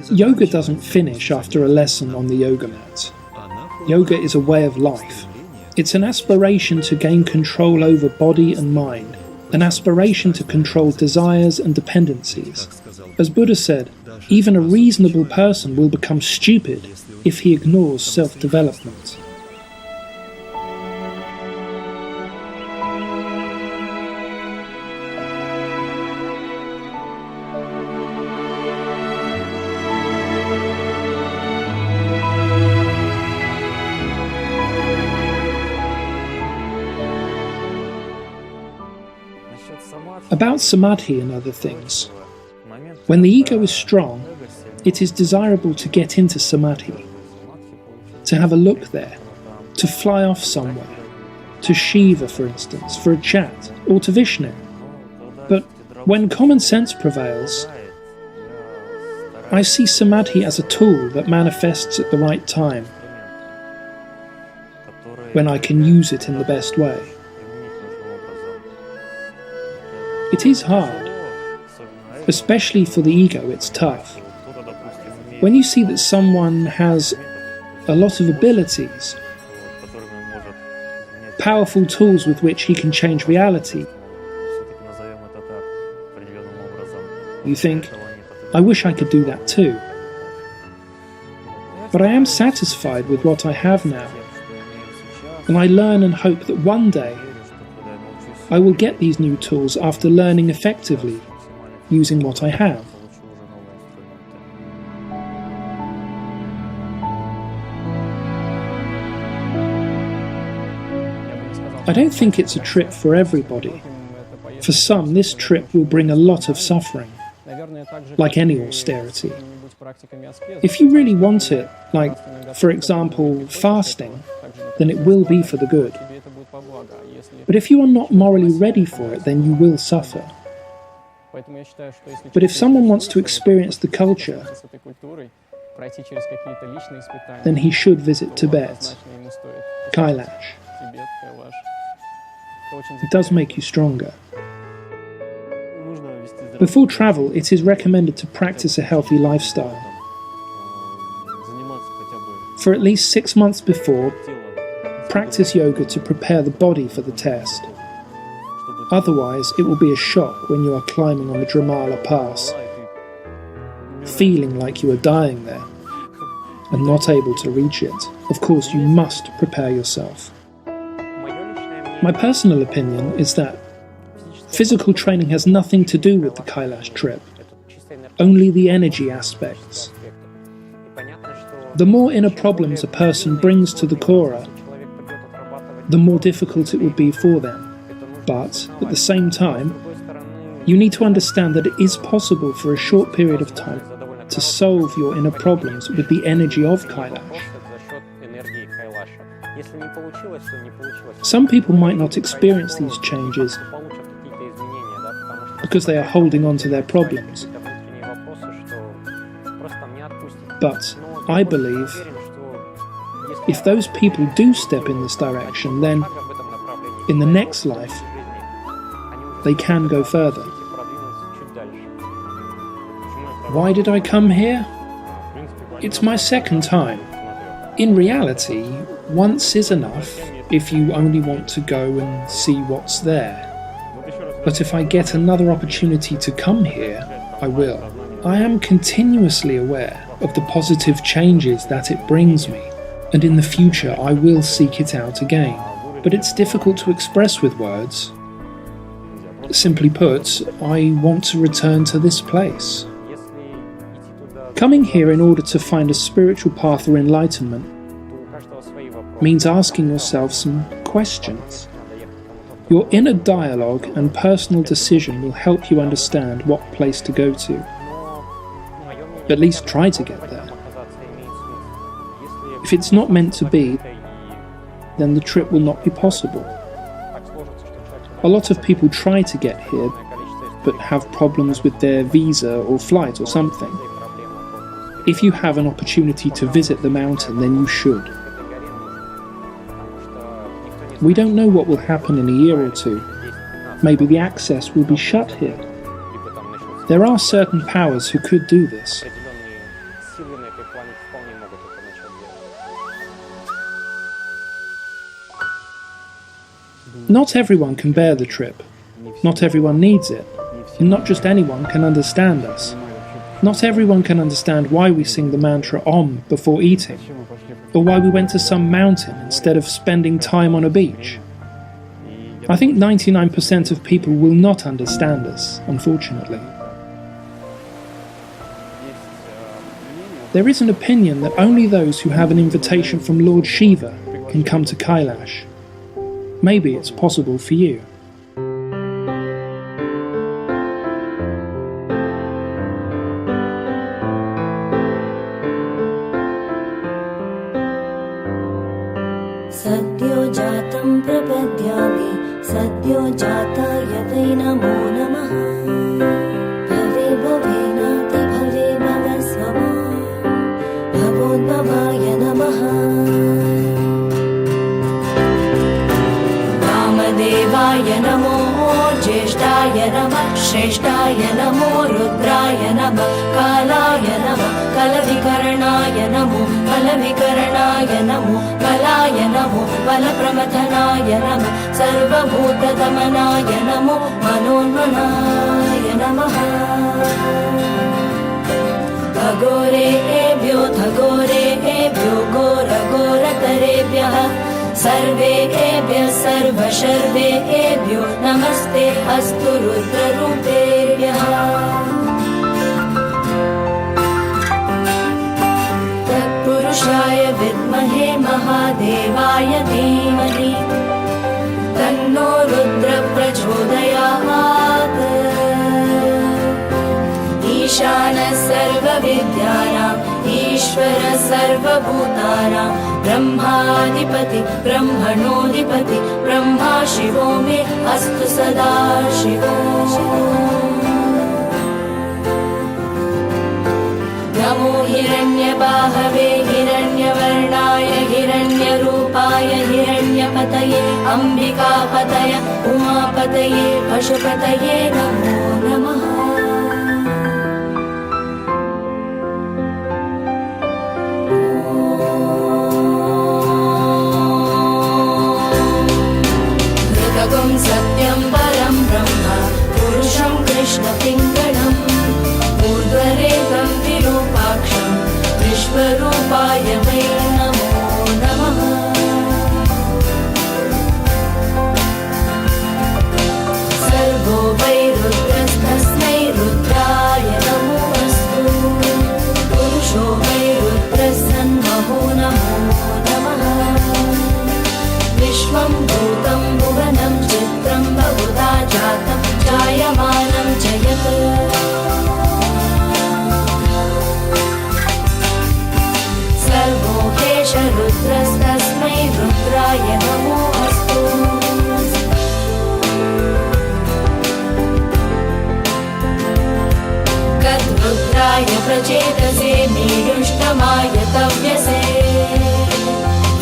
Yoga doesn't finish after a lesson on the yoga mat. Yoga is a way of life. It's an aspiration to gain control over body and mind, an aspiration to control desires and dependencies. As Buddha said, even a reasonable person will become stupid if he ignores self-development. About samadhi and other things. When the ego is strong, it is desirable to get into samadhi, to have a look there, to fly off somewhere, to Shiva, for instance, for a chat, or to Vishnu. But when common sense prevails, I see samadhi as a tool that manifests at the right time, when I can use it in the best way. It is hard. Especially for the ego, it's tough. When you see that someone has a lot of abilities, powerful tools with which he can change reality, you think, I wish I could do that too. But I am satisfied with what I have now, and I learn and hope that one day I will get these new tools after learning effectively, using what I have. I don't think it's a trip for everybody. For some, this trip will bring a lot of suffering, like any austerity. If you really want it, like, for example, fasting, then it will be for the good. But if you are not morally ready for it, then you will suffer. But if someone wants to experience the culture, then he should visit Tibet, Kailash. It does make you stronger. Before travel, it is recommended to practice a healthy lifestyle. For at least 6 months before, practice yoga to prepare the body for the test. Otherwise, it will be a shock when you are climbing on the Dramala Pass, feeling like you are dying there, and not able to reach it. Of course, you must prepare yourself. My personal opinion is that physical training has nothing to do with the Kailash trip. only the energy aspects. The more inner problems a person brings to the Kora, the more difficult it would be for them. But, at the same time, you need to understand that it is possible for a short period of time to solve your inner problems with the energy of Kailash. Some people might not experience these changes because they are holding on to their problems. But I believe if those people do step in this direction, then in the next life they can go further. Why did I come here? It's my second time. In reality, once is enough if you only want to go and see what's there. But if I get another opportunity to come here, I will. I am continuously aware of the positive changes that it brings me, and in the future I will seek it out again. But it's difficult to express with words. Simply put, I want to return to this place. Coming here in order to find a spiritual path or enlightenment means asking yourself some questions. Your inner dialogue and personal decision will help you understand what place to go to. At least try to get there. If it's not meant to be, then the trip will not be possible. A lot of people try to get here, but have problems with their visa or flight or something. If you have an opportunity to visit the mountain, then you should. We don't know what will happen in a year or two. Maybe the access will be shut here. There are certain powers who could do this. Not everyone can bear the trip. Not everyone needs it. And not just anyone can understand us. Not everyone can understand why we sing the mantra Om before eating, or why we went to some mountain instead of spending time on a beach. I think 99% of people will not understand us, unfortunately. There is an opinion that only those who have an invitation from Lord Shiva can come to Kailash. Maybe it's possible for you. सद्यो जातं प्रपद्यामि सद्यो जाताय वै नमो नमः भवे भवेनाति भवे भवस्व मां भवोद्भवाय नमः वामदेवाय नमो ज्येष्ठाय नमः श्रेष्ठाय नमो रुद्राय नमः कालाय नमः कलविकरणाय नमो बलविकरणाय नमो बलाय नमो बलप्रमथनाय नमः सर्वभूतदमनाय नमो मनोन्मनाय नमः खगोरेभ्यो खगोरेभ्यो घोरघोरतरेभ्यः सर्वेभ्यः सर्वशर्वेभ्यो नमस्ते अस्तु रुद्ररूपेभ्यः तत्पुरुषाय विद्महे महादेवाय धीमहि तन्नो रुद्र प्रचोदयात् ईशानः सर्वविद्यानाम् ईश्वर सर्वभूतानां ब्रह्माधिपति ब्रह्मणोऽधिपति ब्रह्मा शिवो मे अस्तु सदा शिवो नमो हिरण्यबाहवे हिरण्यवर्णाय हिरण्यरूपाय हिरण्यपतये अम्बिकापतय उमापतये पशुपतये नमो नमः सत्यं परं ब्रह्म पुरुषं कृष्णपिङ्गळम् ऊर्ध्वरेतं विरूपाक्षं विश्वरूपाय वै नमो नमः सर्वो वै रुद्रस्तस्मै रुद्राय नमो रुद्राय प्रचेतसे मीयुष्टमाय तव्यसे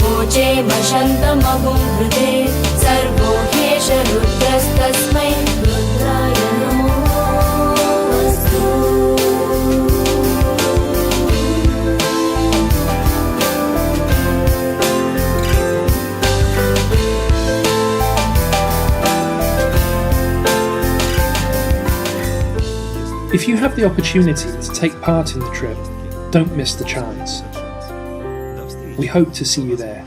वोचे मशन्तमगुं हृदे सर्वो ह्येष रुद्रस्तस्मै रुद्राय नमोऽस्तु। If you have the opportunity to take part in the trip, don't miss the chance. We hope to see you there.